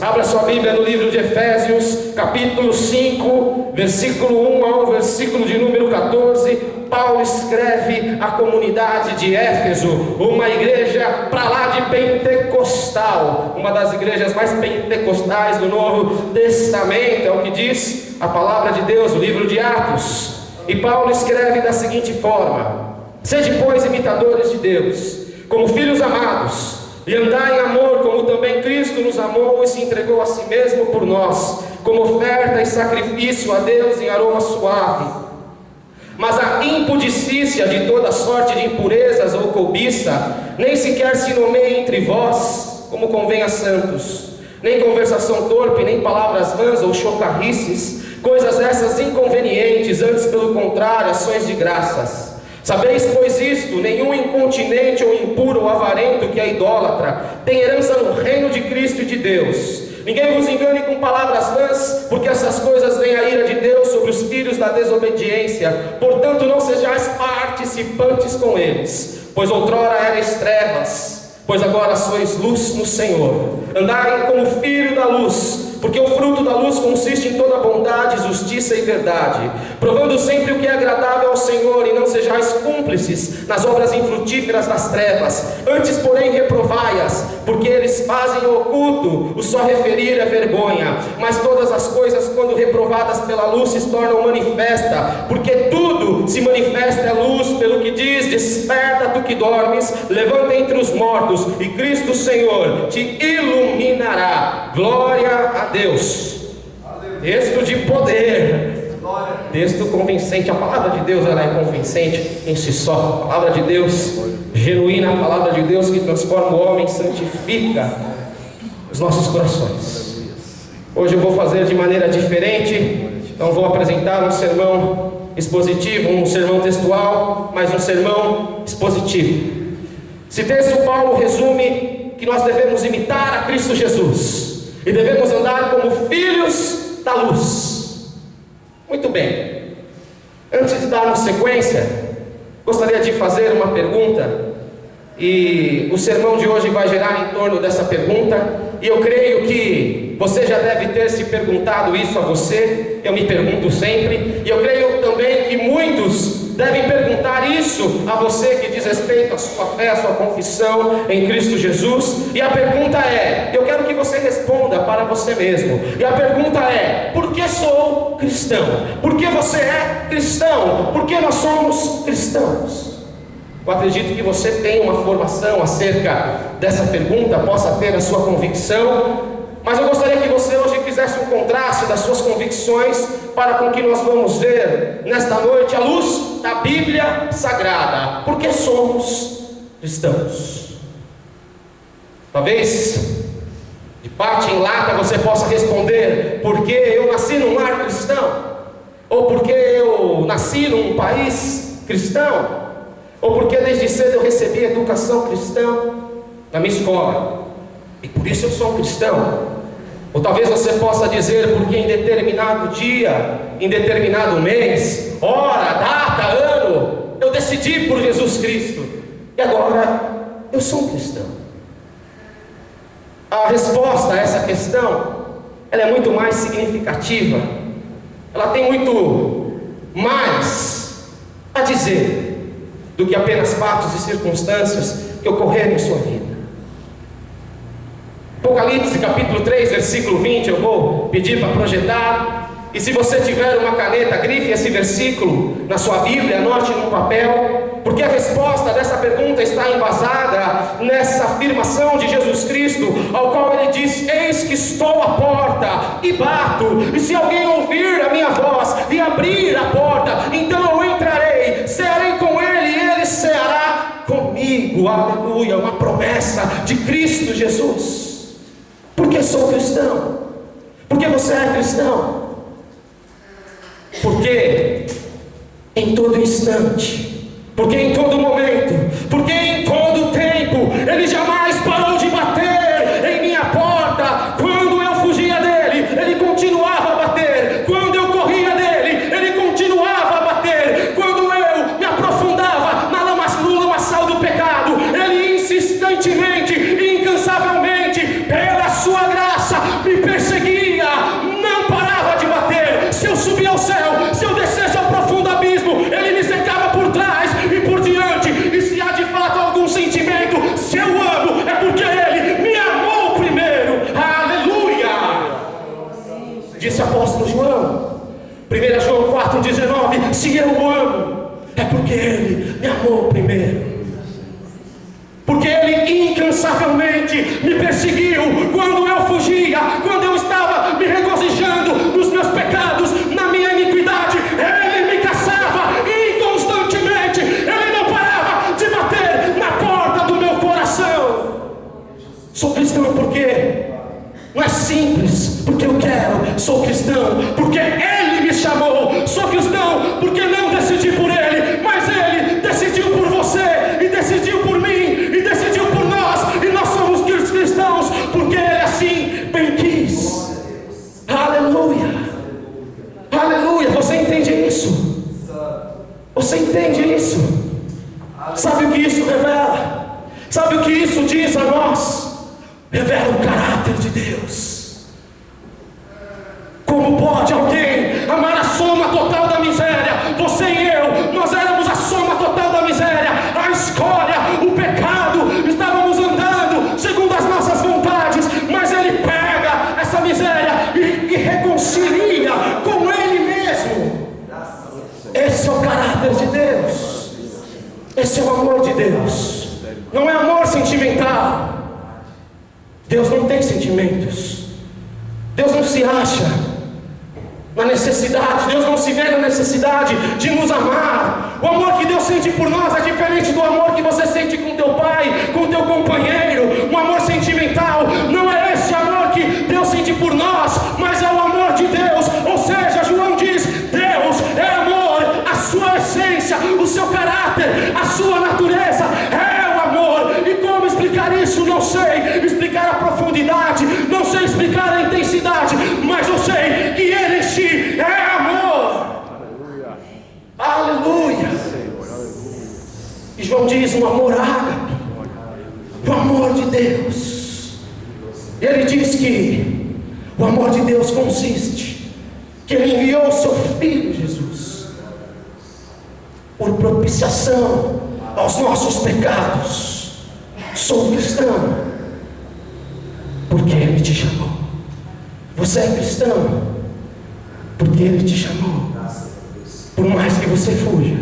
Abra sua Bíblia no livro de Efésios, capítulo 5, versículo 1 ao versículo de número 14. Paulo escreve à comunidade de Éfeso, uma igreja para lá de pentecostal, uma das igrejas mais pentecostais do Novo Testamento, é o que diz a palavra de Deus, o livro de Atos. E Paulo escreve da seguinte forma: sede, pois, imitadores de Deus, como filhos amados, e andai em amor, como também Cristo nos amou e se entregou a si mesmo por nós, como oferta e sacrifício a Deus em aroma suave. Mas a impudicícia de toda sorte de impurezas ou cobiça nem sequer se nomeie entre vós, como convém a santos, nem conversação torpe, nem palavras vãs ou chocarrices, coisas essas inconvenientes, antes pelo contrário, ações de graças. Sabeis, pois, isto: nenhum incontinente ou impuro ou avarento que é idólatra tem herança no reino de Cristo e de Deus. Ninguém vos engane com palavras vãs, porque essas coisas vêm a ira de Deus sobre os filhos da desobediência. Portanto, não sejais participantes com eles, pois outrora erais trevas, pois agora sois luz no Senhor. Andai como filho da luz, porque o fruto da luz consiste em toda bondade, justiça e verdade, provando sempre o que é agradável ao Senhor, e não sejais cúmplices nas obras infrutíferas das trevas. Antes, porém, reprovai-as, porque eles fazem o oculto, o só referir é vergonha. Mas todas as coisas, quando reprovadas pela luz, se tornam manifesta, porque tudo se manifesta é luz, pelo que diz: desperta tu que dormes, levanta entre os mortos, e Cristo Senhor te iluminará. Glória a Deus. Texto de poder, texto convincente. A palavra de Deus, ela é convincente em si só. A palavra de Deus genuína, a palavra de Deus que transforma o homem, santifica os nossos corações. Hoje eu vou fazer de maneira diferente. Então vou apresentar um sermão expositivo, um sermão textual, mas um sermão expositivo. Esse texto, Paulo resume que nós devemos imitar a Cristo Jesus e devemos andar como filhos da luz. Muito bem. Antes de darmos sequência, gostaria de fazer uma pergunta, e o sermão de hoje vai girar em torno dessa pergunta. E eu creio que você já deve ter se perguntado isso a você. Eu me pergunto sempre, e eu creio também que muitos devem perguntar isso a você, que diz respeito à sua fé, à sua confissão em Cristo Jesus. E a pergunta é, eu quero que você responda para você mesmo. E a pergunta é: por que sou cristão? Por que você é cristão? Por que nós somos cristãos? Eu acredito que você tem uma formação acerca dessa pergunta, possa ter a sua convicção, mas eu gostaria que você hoje fizesse um contraste das suas convicções para com que nós vamos ver nesta noite à luz da Bíblia Sagrada. Por que somos cristãos? Talvez de parte em lata você possa responder: porque eu nasci num lar cristão, ou porque eu nasci num país cristão, ou porque desde cedo eu recebi educação cristã na minha escola, e por isso eu sou um cristão. Ou talvez você possa dizer: porque em determinado dia, em determinado mês, hora, data, ano, eu decidi por Jesus Cristo, e agora eu sou um cristão. A resposta a essa questão, ela é muito mais significativa. Ela tem muito mais a dizer do que apenas fatos e circunstâncias que ocorreram em sua vida. Apocalipse capítulo 3, versículo 20, eu vou pedir para projetar. E se você tiver uma caneta, grife esse versículo na sua Bíblia, anote num papel, porque a resposta dessa pergunta está embasada nessa afirmação de Jesus Cristo, ao qual ele diz: eis que estou à porta e bato, e se alguém ouvir a minha voz e abrir a porta, então eu entrarei, cearei com ele e ele ceará comigo. Aleluia, uma promessa de Cristo Jesus. Por que sou cristão? Por que você é cristão? Porque em todo instante, porque em todo momento, porque em todo tempo, ele jamais parou de bater em minha porta. Quando eu fugia dele, ele continuava a bater. Quando eu corria dele, ele continuava a bater. Quando eu me aprofundava no lamaçal do pecado, ele insistentemente e incansavelmente, pela sua graça, me 19: se eu o amo, é porque Ele me amou primeiro. Porque Ele incansavelmente me perseguiu quando eu fugia, quando eu estava me regozijando nos meus pecados, na minha iniquidade. Ele me caçava inconstantemente. Ele não parava de bater na porta do meu coração. Sou cristão porque não é simples, porque eu quero. Sou cristão porque Ele me chamou. Sou cristão porque não decidi por Ele, mas Ele decidiu por você, e decidiu por mim, e decidiu por nós. E nós somos cristãos porque Ele assim bem quis. Aleluia, aleluia. Você entende isso? Você entende isso? Sabe o que isso revela? Sabe o que isso diz a nós? Revela o caráter de Deus. Como pode alguém amar a soma total da miséria? Você e eu, nós éramos a soma total da miséria, a escória, o pecado. Estávamos andando segundo as nossas vontades, mas Ele pega essa miséria e reconcilia com Ele mesmo. Esse é o caráter de Deus. Esse é o amor de Deus. Não é amor sentimental. Deus não tem sentimentos. Deus não se acha na necessidade, Deus não se vê na necessidade de nos amar. O amor que Deus sente por nós é diferente do amor que você sente com teu pai, com teu companheiro. Um amor sentimental não é esse amor que Deus sente por nós, mas é o amor de Deus. Ou seja, João diz: Deus é amor, a sua essência, o seu caráter, a sua natureza é o amor. E como explicar isso? Não sei explicar a profundidade, não sei explicar a intensidade, mas eu sei que Ele em si é amor. Aleluia. E João diz: um amor ágape, o amor de Deus. Ele diz que o amor de Deus consiste que Ele enviou o seu Filho Jesus por propiciação aos nossos pecados. Sou cristão porque Ele te chamou. Você é cristão porque Ele te chamou. Por mais que você fuja,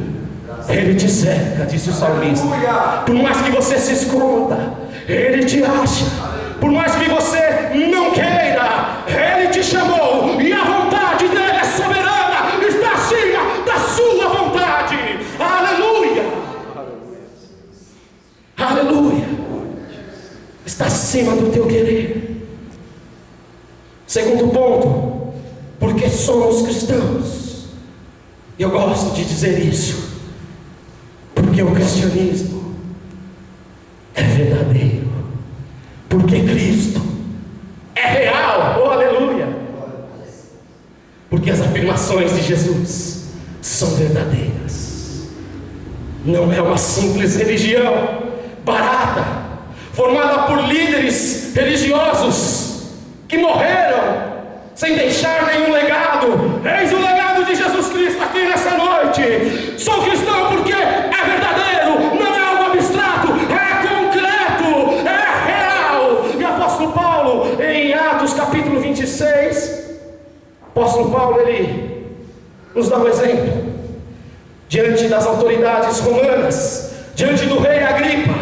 Ele te cerca, disse o salmista. Por mais que você se esconda, Ele te acha. Por mais que você não queira, Ele te chamou. E a vontade dEle é soberana, está acima da sua vontade. Aleluia, aleluia. Está acima do teu querer. Segundo ponto, porque somos cristãos. Eu gosto de dizer isso, porque o cristianismo é verdadeiro, porque Cristo é real. Oh, aleluia. Porque as afirmações de Jesus são verdadeiras. Não é uma simples religião barata, formada por líderes religiosos que morreram sem deixar nenhum legado. Eis o legado de Jesus Cristo aqui nessa noite. Sou cristão porque é verdadeiro, não é algo abstrato, é concreto, é real. E o apóstolo Paulo, em Atos capítulo 26, apóstolo Paulo, ele nos dá um exemplo. Diante das autoridades romanas, diante do rei Agripa,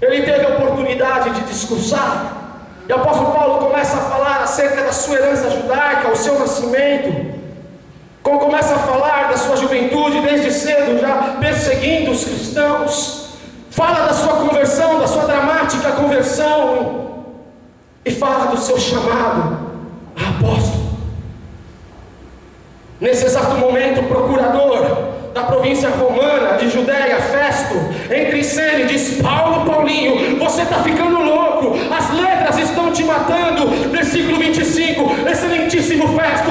ele teve a oportunidade de discursar. E o apóstolo Paulo começa a falar acerca da sua herança judaica, o seu nascimento. Começa a falar da sua juventude, desde cedo já perseguindo os cristãos. Fala da sua conversão, da sua dramática conversão. E fala do seu chamado a apóstolo. Nesse exato momento, o procurador da província romana de Judéia, Festo, entra em cena e diz: Paulinho, você está ficando louco, as letras estão te matando. Versículo 25: excelentíssimo Festo,